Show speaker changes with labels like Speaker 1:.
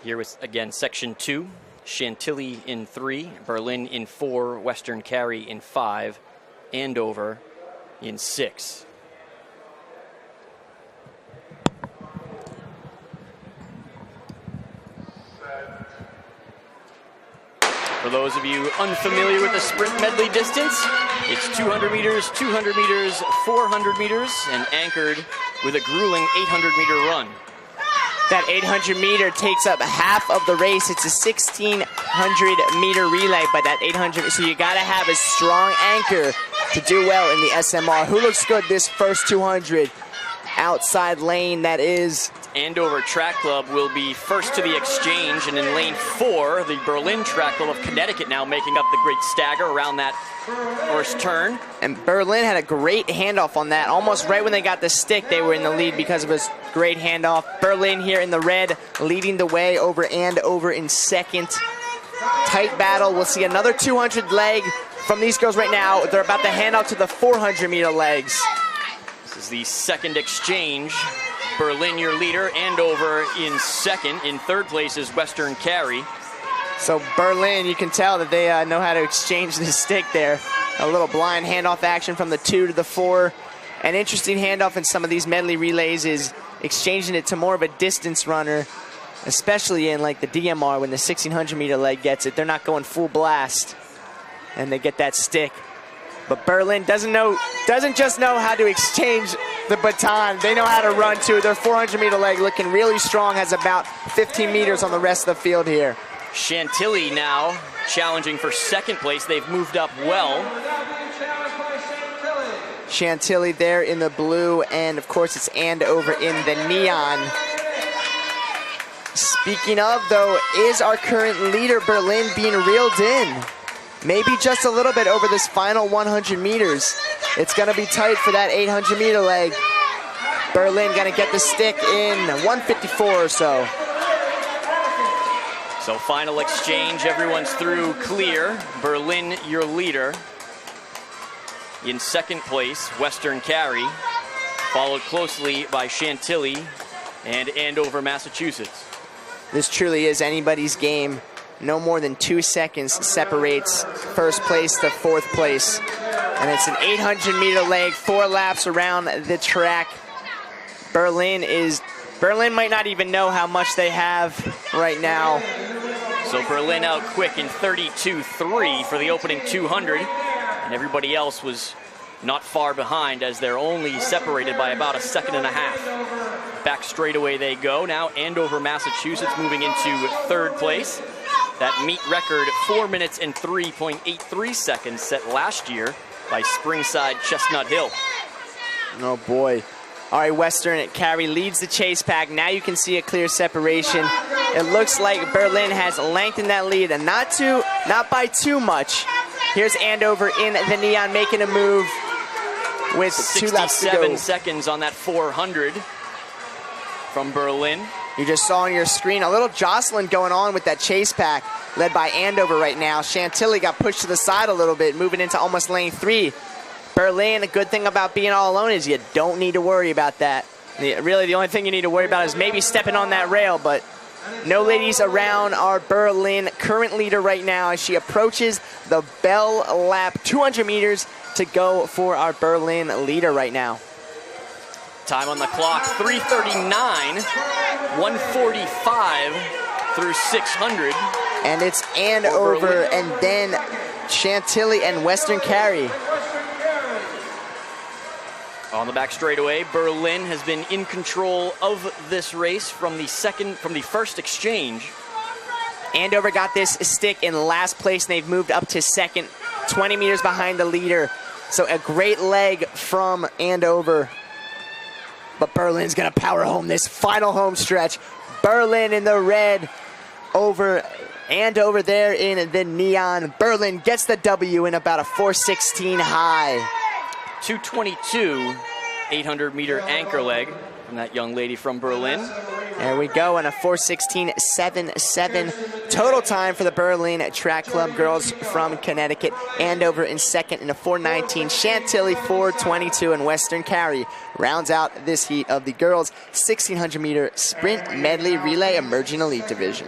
Speaker 1: Here with, again, Section 2. Chantilly in 3, Berlin in 4, Western Carry in 5, Andover in 6. For those of you unfamiliar with the sprint medley distance, it's 200 meters, 200 meters, 400 meters, and anchored with a grueling 800-meter run.
Speaker 2: That 800-meter takes up half of the race. It's a 1,600-meter relay, but that 800, so you got to have a strong anchor to do well in the SMR. Who looks good this first 200? Outside lane, that is.
Speaker 1: Andover Track Club will be first to the exchange, and in lane 4, the Berlin Track Club of Connecticut now making up the great stagger around that first turn.
Speaker 2: And Berlin had a great handoff on that. Almost right when they got the stick, they were in the lead because of his great handoff. Berlin here in the red, leading the way over Andover in second. Tight battle. We'll see another 200 leg from these girls right now. They're about to hand out to the 400-meter legs.
Speaker 1: This is the second exchange. Berlin, your leader, Andover in second. In third place is Western Carry.
Speaker 2: So Berlin, you can tell that they know how to exchange the stick there. A little blind handoff action from the 2 to the 4. An interesting handoff in some of these medley relays is exchanging it to more of a distance runner, especially in like the DMR when the 1,600-meter leg gets it. They're not going full blast, and they get that stick. But Berlin doesn't just know how to exchange the baton. They know how to run too. Their 400-meter leg looking really strong, has about 15 meters on the rest of the field here.
Speaker 1: Chantilly now challenging for second place. They've moved up well.
Speaker 2: Chantilly there in the blue, and of course it's Andover in the neon. Speaking of, though, is our current leader Berlin being reeled in? Maybe just a little bit over this final 100 meters. It's going to be tight for that 800-meter leg. Berlin going to get the stick in 154 or so.
Speaker 1: So final exchange, everyone's through clear. Berlin, your leader. In second place, Western Carry, followed closely by Chantilly and Andover, Massachusetts.
Speaker 2: This truly is anybody's game. No more than 2 seconds separates first place to fourth place. And it's an 800-meter leg, 4 laps around the track. Berlin might not even know how much they have right now.
Speaker 1: So Berlin out quick in 32.3 for the opening 200. And everybody else was not far behind, as they're only separated by about a second and a half. Back straightaway they go. Now Andover, Massachusetts moving into third place. That meet record 4 minutes and 3.83 seconds set last year by Springside Chestnut Hill.
Speaker 2: Oh boy. All right, Western Carry leads the chase pack. Now you can see a clear separation. It looks like Berlin has lengthened that lead, and not by too much. Here's Andover in the neon making a move with 2 laps to go.
Speaker 1: 67 seconds on that 400 from Berlin.
Speaker 2: You just saw on your screen a little jostling going on with that chase pack led by Andover right now. Chantilly got pushed to the side a little bit, moving into almost lane 3. Berlin, a good thing about being all alone is you don't need to worry about that. Really, the only thing you need to worry about is maybe stepping on that rail, but no ladies around our Berlin current leader right now as she approaches the bell lap. 200 meters to go for our Berlin leader right now.
Speaker 1: Time on the clock, 3:39, 1:45 through 600.
Speaker 2: And it's Andover and then Chantilly and Western Carry.
Speaker 1: On the back straightaway, Berlin has been in control of this race from the first exchange.
Speaker 2: Andover got this stick in last place, and they've moved up to second, 20 meters behind the leader. So a great leg from Andover. But Berlin's going to power home this final home stretch. Berlin in the red over Andover there in the neon. Berlin gets the W in about a 4:16 high.
Speaker 1: 2:22, 800-meter anchor leg. from that young lady from Berlin.
Speaker 2: There we go, and a 4:16.77 total time for the Berlin Track Club girls from Connecticut. Andover in second in a 4:19. Chantilly 4:22, and Western Carry rounds out this heat of the girls 1,600 meter sprint medley relay emerging elite division.